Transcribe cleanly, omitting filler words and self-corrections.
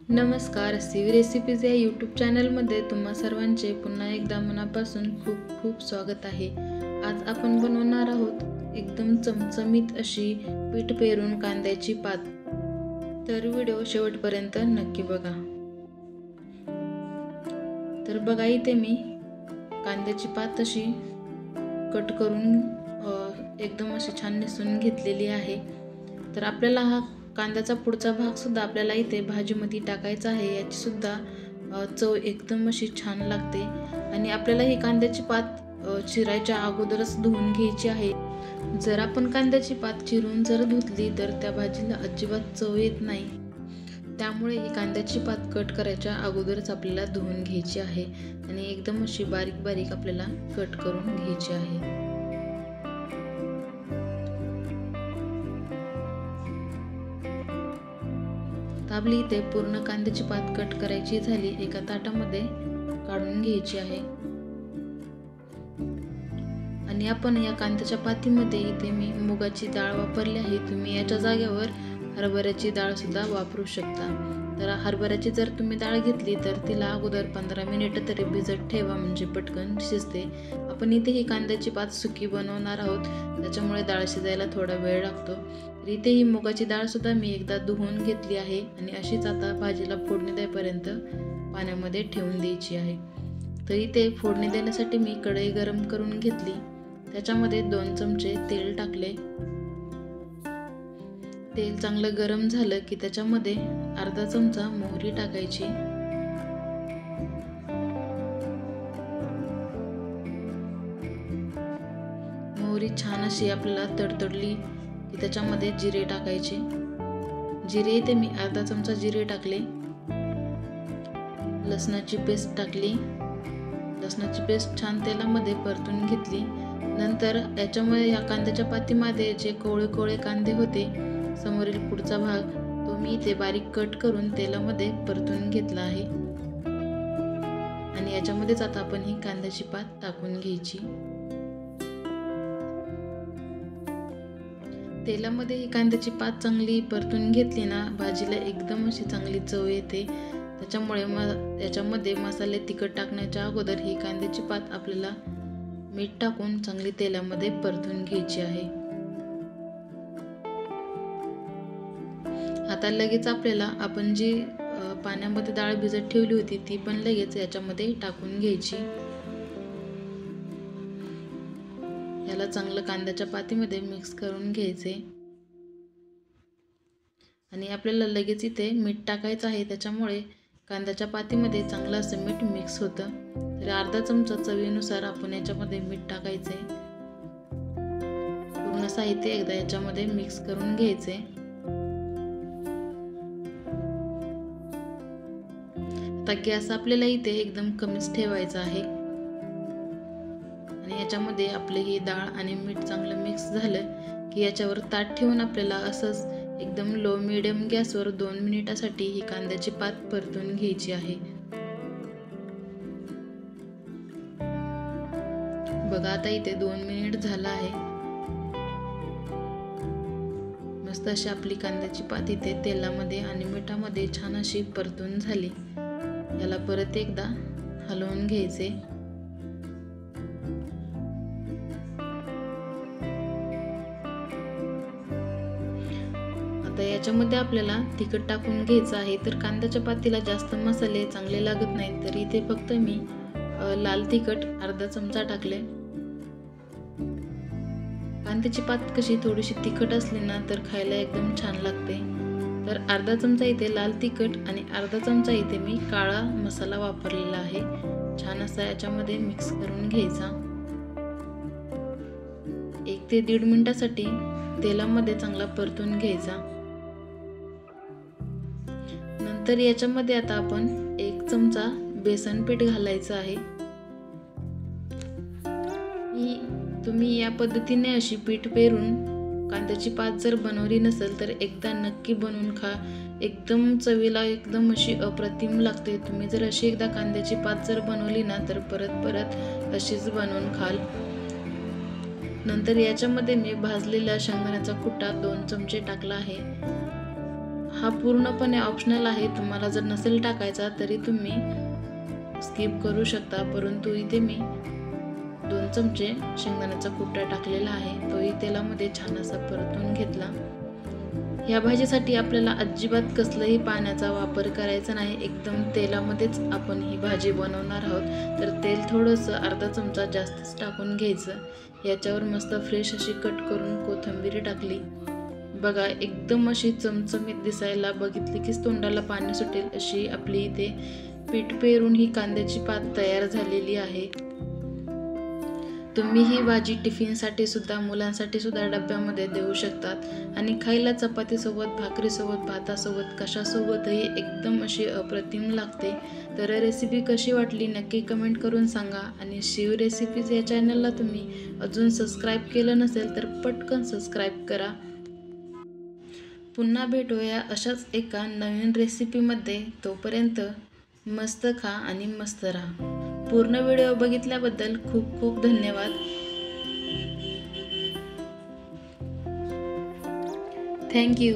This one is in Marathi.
नमस्कार, सीवी रेसिपीज या यूट्यूब चॅनलमध्ये तुम्हा सर्वांचे पुन्हा एकदा मनापासून खूप खूप स्वागत आहे। आज आपण बनवणार आहोत एकदम चमचमीत अशी पीठ पेरून कांद्याची पात। तर व्हिडिओ शेवटपर्यंत नक्की बघा। तर बघा, इथे मी कांद्याची पात अशी कट करून एकदम अशी छान निसून घेतलेली आहे। तर आपल्याला हा कांद्याचा पुढचा भाग सुद्धा आपल्याला इथे भाजीमध्ये टाकायचा आहे। याची सुद्धा चव एकदम अशी छान लागते आणि आपल्याला ही कांद्याची पात चिरायच्या अगोदरच धुवून घ्यायची आहे। जर आपण कांद्याची पात चिरून जर धुतली तर त्या भाजीला अजिबात चव येत नाही। त्यामुळे ही कांद्याची पात कट करायच्या अगोदरच आपल्याला धुवून घ्यायची आहे आणि एकदम अशी बारीक बारीक आपल्याला कट करून घ्यायची आहे। आपली इथे पूर्ण कांद्याची पात कट करायची झाली, एका ताटामध्ये काढून घ्यायची आहे। आणि आपण या कांद्याच्या पातीमध्ये इथे मी मुगाची डाळ वापरली आहे। तुम्ही याच्या जागेवर हरभऱ्याची डाळ सुद्धा वापरू शकता। तर हरभऱ्याची जर तुम्ही डाळ घेतली तर तिला अगोदर 15 मिनिटं तरी भिजत ठेवा, म्हणजे पटकन शिजते। आपण इथे ही कांद्याची पात सुकी बनवणार आहोत, त्याच्यामुळे डाळ शिजायला थोडा वेळ लागतो। तर इथे ही मुगाची डाळ सुद्धा मी एकदा धुवून घेतली आहे आणि अशीच आता भाजीला फोडणी देईपर्यंत पाण्यामध्ये ठेवून द्यायची आहे। तर इथे फोडणी देण्यासाठी मी कढई गरम करून घेतली, त्याच्यामध्ये 2 चमचे तेल टाकले। तेल चांगलं गरम झालं की त्याच्यामध्ये अर्धा चमचा मोहरी टाकायची। मोहरी छान अशी आपल्याला तडतडली की त्याच्यामध्ये जिरे टाकायचे। जिरे इथे मी अर्धा चमचा जिरे टाकले। लसणाची पेस्ट टाकली। लसणाची पेस्ट छान तेलामध्ये परतून घेतली। नंतर याच्यामध्ये या कांद्याच्या पातीमध्ये जे कोवळे कोवळे कांदे होते, समोरील पुढचा भाग तो मी इथे बारीक कट करून तेलामध्ये परतून घेतला आहे आणि याच्यामध्येच आता आपण ही कांद्याची पात टाकून घ्यायची। तेलामध्ये ही कांद्याची पात चांगली परतून घेतली ना, भाजीला एकदम अशी चांगली चव येते। त्याच्यामुळे याच्यामध्ये मसाले तिखट टाकण्याच्या अगोदर ही कांद्याची पात आपल्याला मीठ टाकून चांगली तेलामध्ये परतून घ्यायची आहे। आता लगेच आपल्याला आपण जी पाण्यामध्ये डाळ भिजत ठेवली होती ती पण लगेच याच्यामध्ये टाकून घ्यायची। याला चांगलं कांद्याच्या पातीमध्ये मिक्स करून घ्यायचे आणि आपल्याला लगेच इथे मीठ टाकायचं आहे, त्याच्यामुळे कांद्याच्या पातीमध्ये चांगलं असं मीठ मिक्स होतं। तर अर्धा चमचा चवीनुसार आपण याच्यामध्ये मीठ टाकायचे। पूर्ण साहित्य एकदा याच्यामध्ये मिक्स करून घ्यायचे। आता गॅस आपल्याला इथे एकदम कमीच ठेवायचा आहे आणि याच्यामध्ये आपले ही डाळ आणि मीठ चांगलं मिक्स झालं की याच्यावर ताट ठेवून आपल्याला असंच एकदम लो मीडियम गॅसवर 2 मिनिटासाठी ही कांद्याची पात परतून घ्यायची आहे। बघा, आता इथे 2 मिनिट झालं आहे। मस्त अशी आपली कांद्याची पात इथे तेलामध्ये आणि मिठामध्ये छान अशी परतून झाली। याला परत एकदा हलवून घ्यायचे। आता याच्यामध्ये आपल्याला तिखट टाकून घ्यायचं आहे। तर कांद्याच्या पातीला जास्त मसाले चांगले लागत नाहीत, तर इथे फक्त मी लाल तिखट अर्धा चमचा टाकले। कांद्याची पात कशी थोडीशी तिखट असली ना तर खायला एकदम छान लागते। तर अर्धा चमचा इथे लाल तिखट आणि अर्धा चमचा इथे मी काळा मसाला वापरलेला आहे। छान असा याच्यामध्ये मिक्स करून घ्यायचा। 1 ते 1.5 मिनिटासाठी तेलामध्ये चांगला परतून घ्यायचा। नंतर याच्यामध्ये आता आपण 1 चमचा बेसन पीठ घालायचं आहे। तुम्ही या पद्धतीने अशी पीठ पेरून कांद्याची पात जर बनवली नसेल तर एकदा नक्की बनवून खा। एकदम चवीला एकदम अशी अप्रतिम लागते। तुम्ही जर अशी एकदा कांद्याची पात जर बनवली ना तर परत परत अशीच बनवून खाल। नंतर याच्यामध्ये मी भाजलेला शेंगदाण्याचा कुटा 2 चमचे टाकला आहे। हा पूर्णपणे ऑप्शनल आहे, तुम्हाला जर नसेल टाकायचा तरी तुम्ही स्किप करू शकता, परंतु इथे मी 2 चमचे शेंगदाण्याचा कुट्टा टाकलेला आहे, तोही तेलामध्ये छान असा परतून घेतला। या भाजीसाठी आपल्याला अजिबात कसलाही पाण्याचा वापर करायचा नाही, एकदम तेलामध्येच आपण ही भाजी बनवणार आहोत। तर तेल थोडंसं अर्धा चमचा जास्तच टाकून घ्यायचं। याच्यावर मस्त फ्रेश अशी कट करून कोथिंबीर टाकली। बघा एकदम अशी चमचमीत दिसायला, बघितली की तोंडाला पाणी सुटेल अशी आपली इथे पीठ पेरून ही कांद्याची पात तयार झालेली आहे। तुम्ही ही भाजी टिफिनसाठी सुद्धा, मुलांसाठी सुद्धा डब्यामध्ये देऊ शकतात आणि खायला चपातीसोबत, भाकरीसोबत, भातासोबत, कशासोबतही एकदम अशी अप्रतिम लागते। तर रेसिपी कशी वाटली नक्की कमेंट करून सांगा आणि शिव रेसिपीज या चॅनलला तुम्ही अजून सबस्क्राईब केलं नसेल तर पटकन सबस्क्राईब करा। पुन्हा भेटूया अशाच एका नवीन रेसिपीमध्ये, तोपर्यंत मस्त खा आणि मस्त राहा। पूर्ण व्हिडिओ बघितल्याबद्दल खूप खूप धन्यवाद। Thank you.